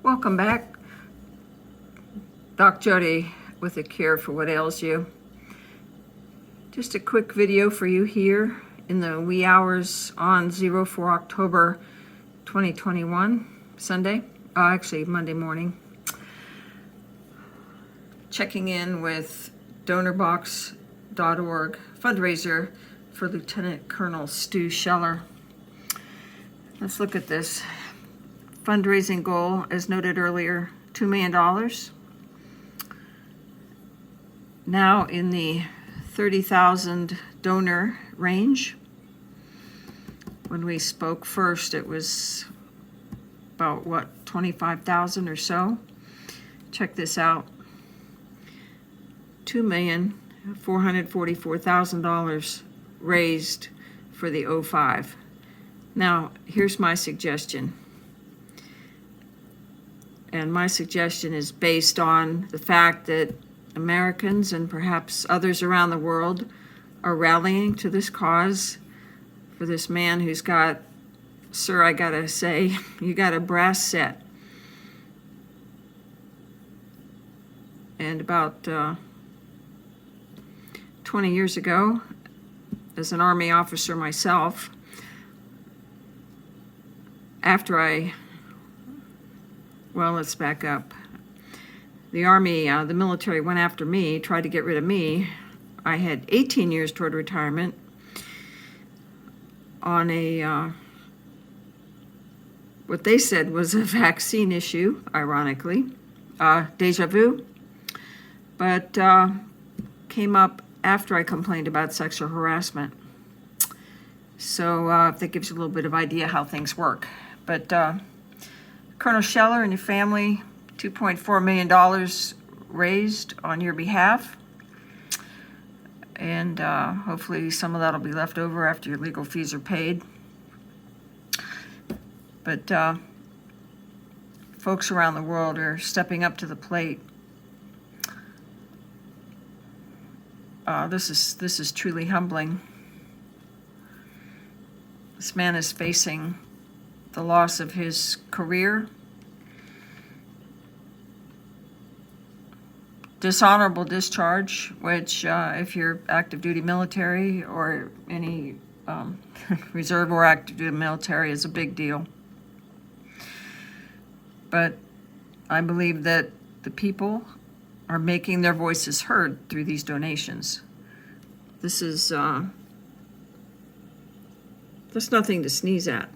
Welcome back. Doc Jody with a cure for what ails you. Just a quick video for you here in the wee hours on 04 October 2021, Sunday, actually Monday morning. Checking in with donorbox.org fundraiser for Lieutenant Colonel Stu Scheller. Let's look at this. Fundraising goal, as noted earlier, $2 million. Now in the 30,000 donor range. When we spoke first, it was about, 25,000 or so. Check this out. $2,444,000 raised for the 05. Now, here's my suggestion. And my suggestion is based on the fact that Americans and perhaps others around the world are rallying to this cause for this man who's got, sir, I gotta say, you got a brass set. And about 20 years ago, as an Army officer myself, let's back up. The Army, the military went after me, tried to get rid of me. I had 18 years toward retirement on a, what they said was a vaccine issue, ironically. Deja vu. But came up after I complained about sexual harassment. So if that gives you a little bit of idea how things work. But Colonel Scheller and your family, $2.4 million raised on your behalf. And hopefully some of that will be left over after your legal fees are paid. But folks around the world are stepping up to the plate. This is truly humbling. This man is facing the loss of his career, dishonorable discharge, which if you're active duty military or any reserve or active duty military is a big deal. But I believe that the people are making their voices heard through these donations. This is that's nothing to sneeze at.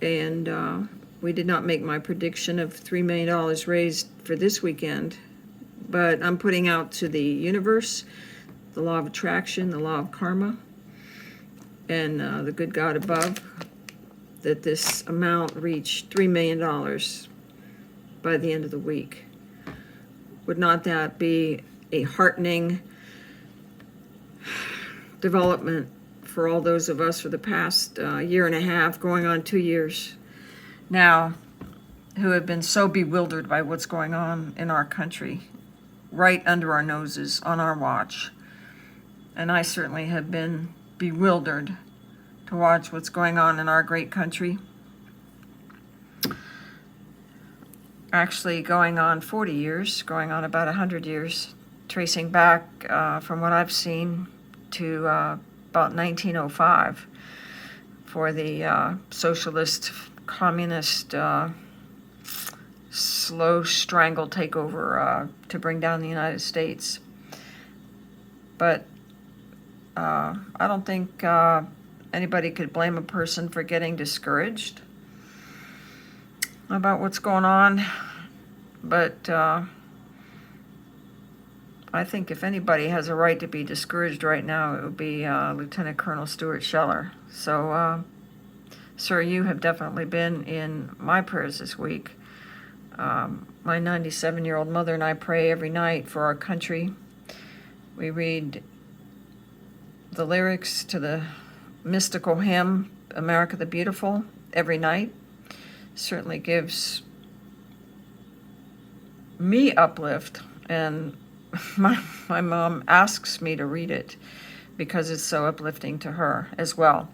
And we did not make my prediction of $3 million raised for this weekend, but I'm putting out to the universe, the law of attraction, the law of karma, and the good God above, that this amount reach $3 million by the end of the week. Would not that be a heartening development for all those of us for the past year and a half, going on 2 years now, who have been so bewildered by what's going on in our country, right under our noses, on our watch. And I certainly have been bewildered to watch what's going on in our great country. Actually going on 40 years, going on about 100 years, tracing back from what I've seen to about 1905 for the socialist, communist, slow strangle takeover to bring down the United States. But I don't think anybody could blame a person for getting discouraged about what's going on. But I think if anybody has a right to be discouraged right now, it would be Lieutenant Colonel Stuart Scheller. So, sir, you have definitely been in my prayers this week. My 97-year-old mother and I pray every night for our country. We read the lyrics to the mystical hymn, America the Beautiful, every night. Certainly gives me uplift, and my mom asks me to read it because it's so uplifting to her as well.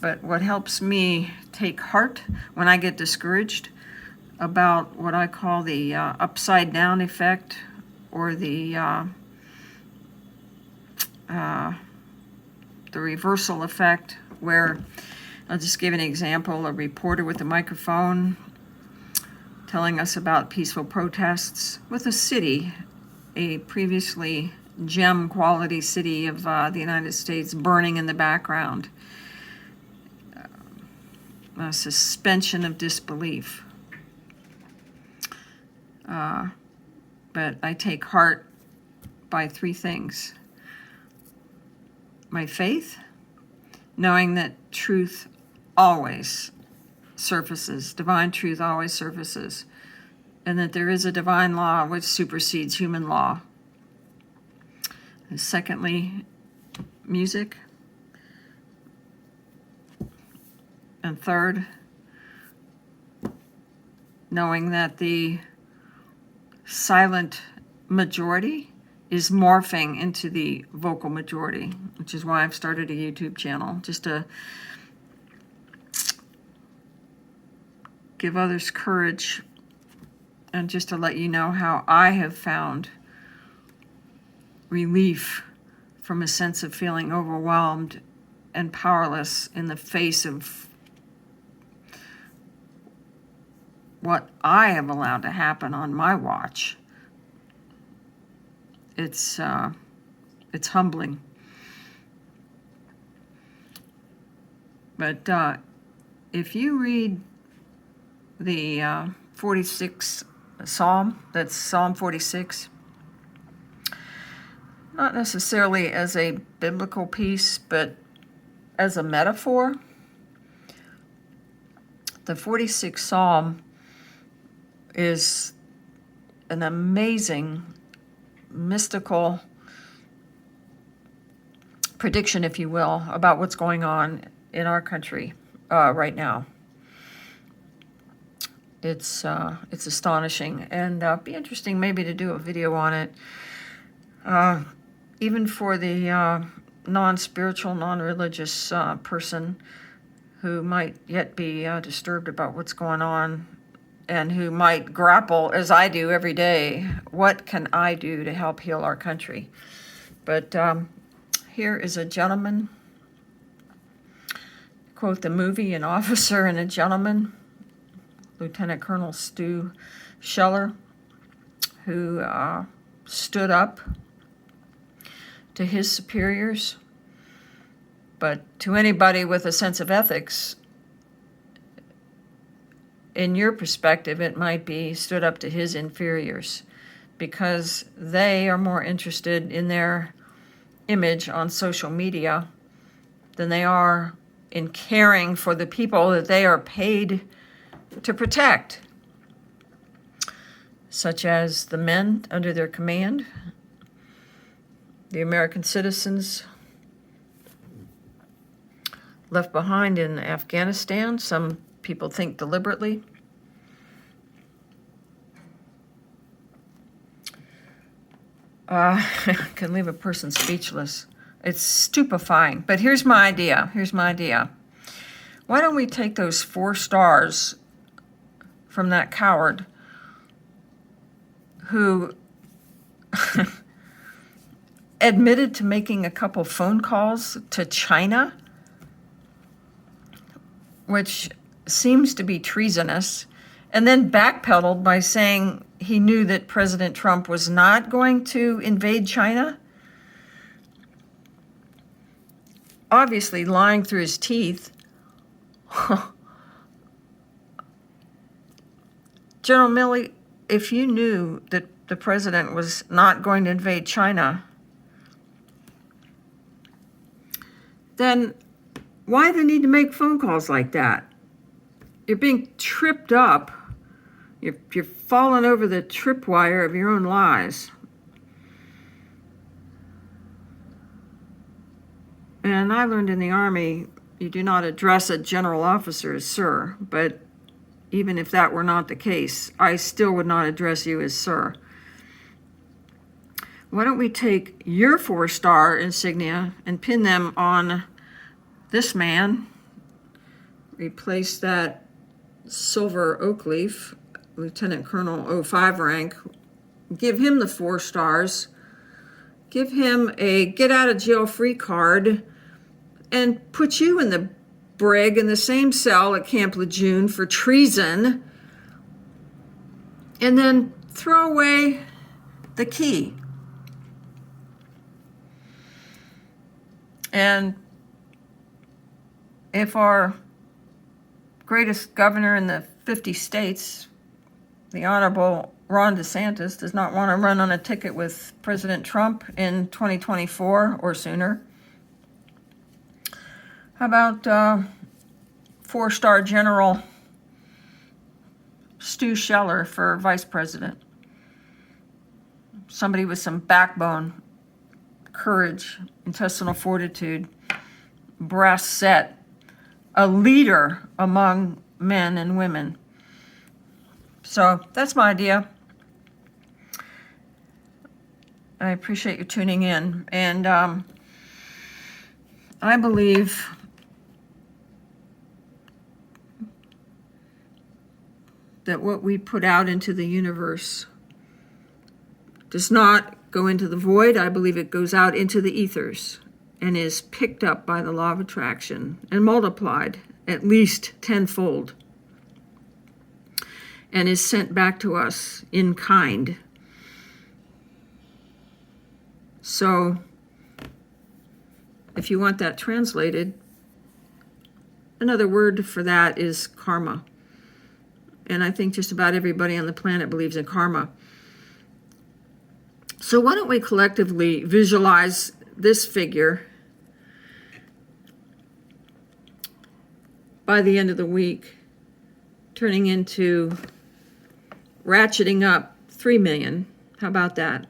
But what helps me take heart when I get discouraged about what I call the upside down effect, or the reversal effect, where, I'll just give an example, a reporter with a microphone telling us about peaceful protests with a city, a previously gem quality city of the United States, burning in the background. A suspension of disbelief. But I take heart by three things. My faith, knowing that truth always surfaces, divine truth always surfaces, and that there is a divine law which supersedes human law. And secondly, music. And third, knowing that the silent majority is morphing into the vocal majority, which is why I've started a YouTube channel, just to give others courage and just to let you know how I have found relief from a sense of feeling overwhelmed and powerless in the face of what I have allowed to happen on my watch. It's humbling. But if you read the 46th Psalm, that's Psalm 46, not necessarily as a biblical piece, but as a metaphor, the 46th Psalm is an amazing mystical prediction, if you will, about what's going on in our country right now. It's astonishing, and be interesting maybe to do a video on it, even for the non-spiritual, non-religious person who might yet be disturbed about what's going on, and who might grapple, as I do every day, what can I do to help heal our country? But here is a gentleman, quote the movie, An Officer and a Gentleman, Lieutenant Colonel Stu Scheller, who stood up to his superiors. But to anybody with a sense of ethics, in your perspective, it might be stood up to his inferiors, because they are more interested in their image on social media than they are in caring for the people that they are paid to protect, such as the men under their command, the American citizens left behind in Afghanistan, some people think deliberately. Can leave a person speechless. It's stupefying. But here's my idea. Why don't we take those 4 stars from that coward who admitted to making a couple phone calls to China, which seems to be treasonous, and then backpedaled by saying he knew that President Trump was not going to invade China? Obviously lying through his teeth. General Milley, if you knew that the president was not going to invade China, then why the need to make phone calls like that? You're being tripped up. You're falling over the tripwire of your own lies. And I learned in the Army, you do not address a general officer as sir, but even if that were not the case, I still would not address you as sir. Why don't we take your 4-star insignia and pin them on this man replace that Silver Oak Leaf, Lieutenant Colonel 05 rank, give him the 4 stars, give him a get out of jail free card, and put you in the Brig in the same cell at Camp Lejeune for treason, and then throw away the key. And if our greatest governor in the 50 states, the Honorable Ron DeSantis, does not want to run on a ticket with President Trump in 2024 or sooner, how about 4-star General Scheller for vice president? Somebody with some backbone, courage, intestinal fortitude, brass set, a leader among men and women. So that's my idea. I appreciate you tuning in. And I believe that what we put out into the universe does not go into the void. I believe it goes out into the ethers and is picked up by the law of attraction and multiplied at least tenfold and is sent back to us in kind. So if you want that translated, another word for that is karma. And I think just about everybody on the planet believes in karma. So why don't we collectively visualize this figure by the end of the week turning into ratcheting up 3 million. How about that?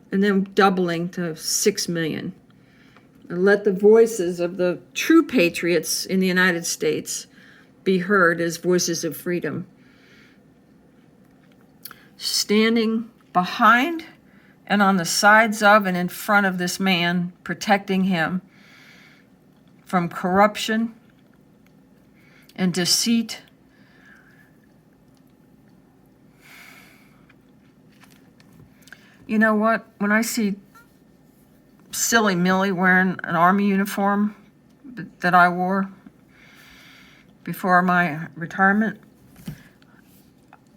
And then doubling to 6 million. And let the voices of the true patriots in the United States be heard as voices of freedom. Standing behind and on the sides of and in front of this man, protecting him from corruption and deceit. You know what? When I see silly Milley wearing an army uniform that I wore before my retirement,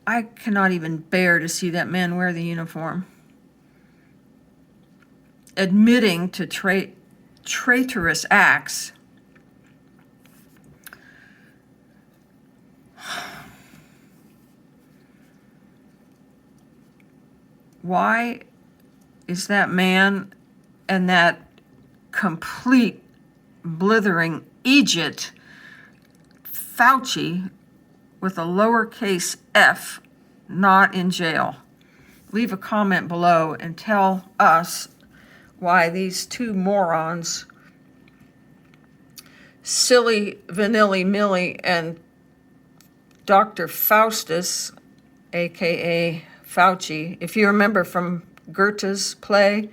I cannot even bear to see that man wear the uniform. Admitting to traitorous acts. Why is that man and that complete blithering Egypt, Fauci, with a lowercase f, not in jail? Leave a comment below and tell us why these two morons, Silley, Vanilli, Milley, and Dr. Faustus, aka Fauci. If you remember from Goethe's play,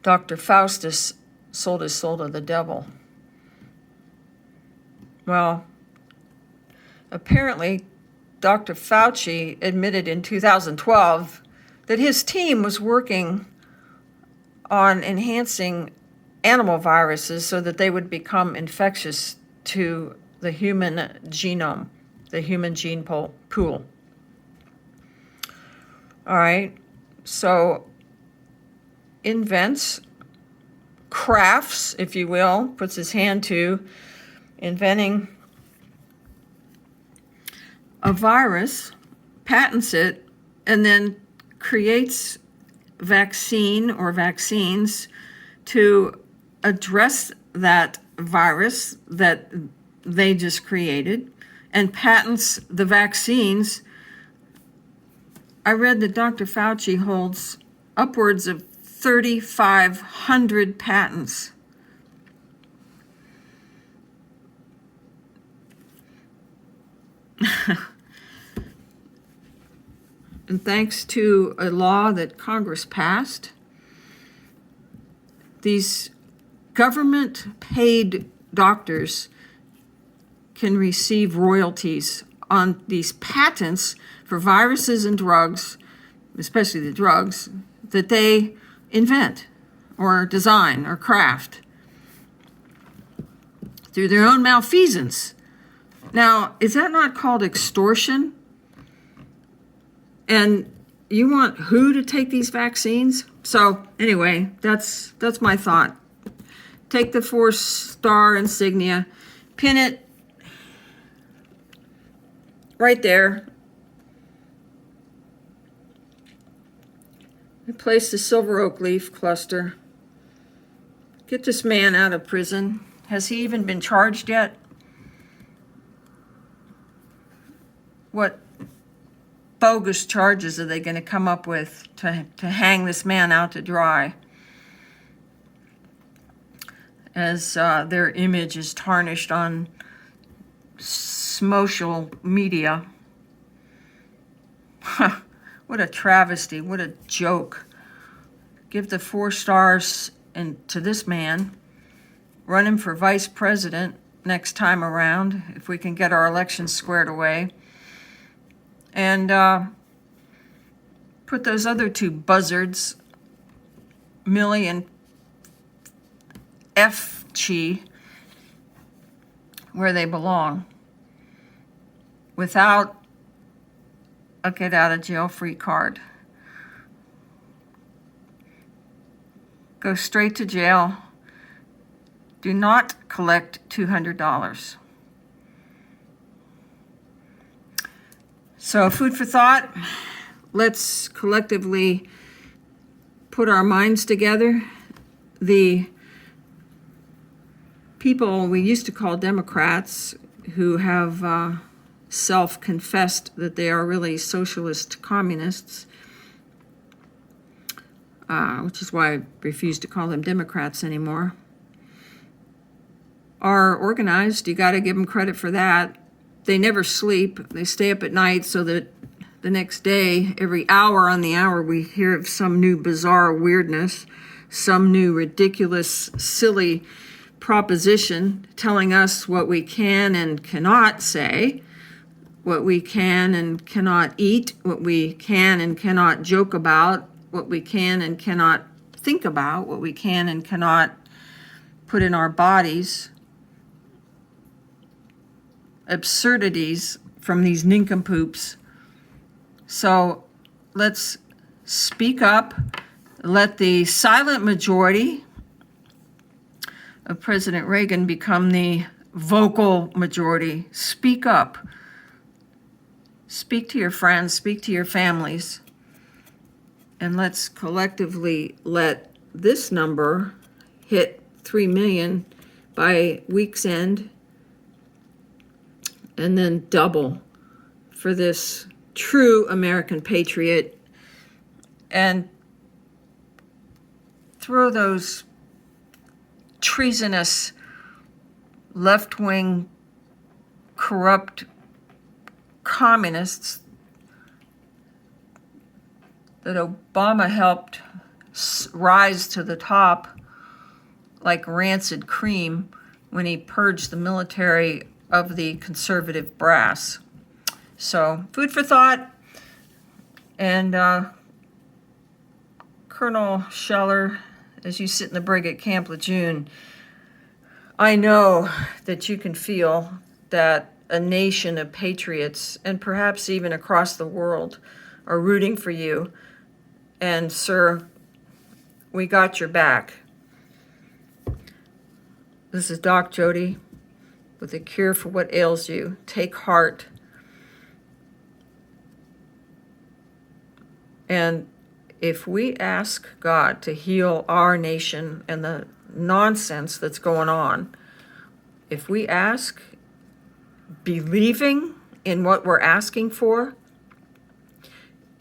Dr. Faustus sold his soul to the devil. Well, apparently, Dr. Fauci admitted in 2012 that his team was working on enhancing animal viruses so that they would become infectious to the human genome, the human gene pool. All right, so invents, crafts, if you will, puts his hand to inventing a virus, patents it, and then creates vaccine or vaccines to address that virus that they just created, and patents the vaccines. I read that Dr. Fauci holds upwards of 3,500 patents. And thanks to a law that Congress passed, these government-paid doctors can receive royalties on these patents for viruses and drugs, especially the drugs, that they invent or design or craft through their own malfeasance. Now, is that not called extortion? And you want who to take these vaccines? So anyway, that's my thought. Take the 4-star insignia, pin it right there. Replace the silver oak leaf cluster. Get this man out of prison. Has he even been charged yet? What bogus charges are they going to come up with to hang this man out to dry, as their image is tarnished on social media? What a travesty, what a joke. Give the 4 stars to this man, run him for vice president next time around, if we can get our elections squared away. And put those other 2 buzzards, Milley and F-Chi, where they belong, without a get-out-of-jail-free card. Go straight to jail. Do not collect $200. So, food for thought. Let's collectively put our minds together. The people we used to call Democrats, who have self-confessed that they are really socialist communists, which is why I refuse to call them Democrats anymore, are organized. You got to give them credit for that. They never sleep. They stay up at night so that the next day, every hour on the hour, we hear of some new bizarre weirdness, some new ridiculous, silly proposition telling us what we can and cannot say, what we can and cannot eat, what we can and cannot joke about, what we can and cannot think about, what we can and cannot put in our bodies. Absurdities from these nincompoops. So let's speak up. Let the silent majority of President Reagan become the vocal majority. Speak up. Speak to your friends, speak to your families, and let's collectively let this number hit 3 million by week's end, and then double for this true American patriot, and throw those treasonous, left-wing, corrupt communists that Obama helped rise to the top like rancid cream when he purged the military of the conservative brass. So, food for thought. And Colonel Scheller, as you sit in the Brig at Camp Lejeune, I know that you can feel that a nation of patriots, and perhaps even across the world, are rooting for you. And, sir, we got your back. This is Doc Jody with a cure for what ails you. Take heart. And if we ask God to heal our nation and the nonsense that's going on, if we ask, believing in what we're asking for,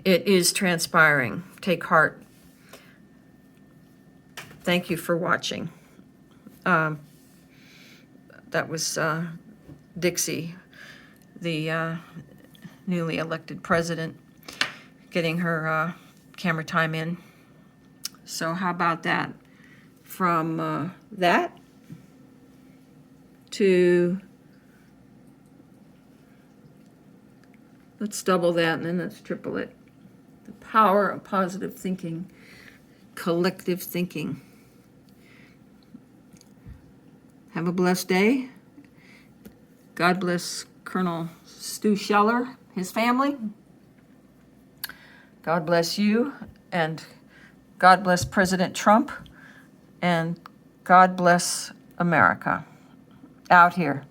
it is transpiring. Take heart. Thank you for watching. That was Dixie, the newly elected president, getting her camera time in. So how about that? From that to, let's double that and then let's triple it. The power of positive thinking, collective thinking. Have a blessed day. God bless Colonel Stu Scheller, his family. God bless you, and God bless President Trump, and God bless America. Out here.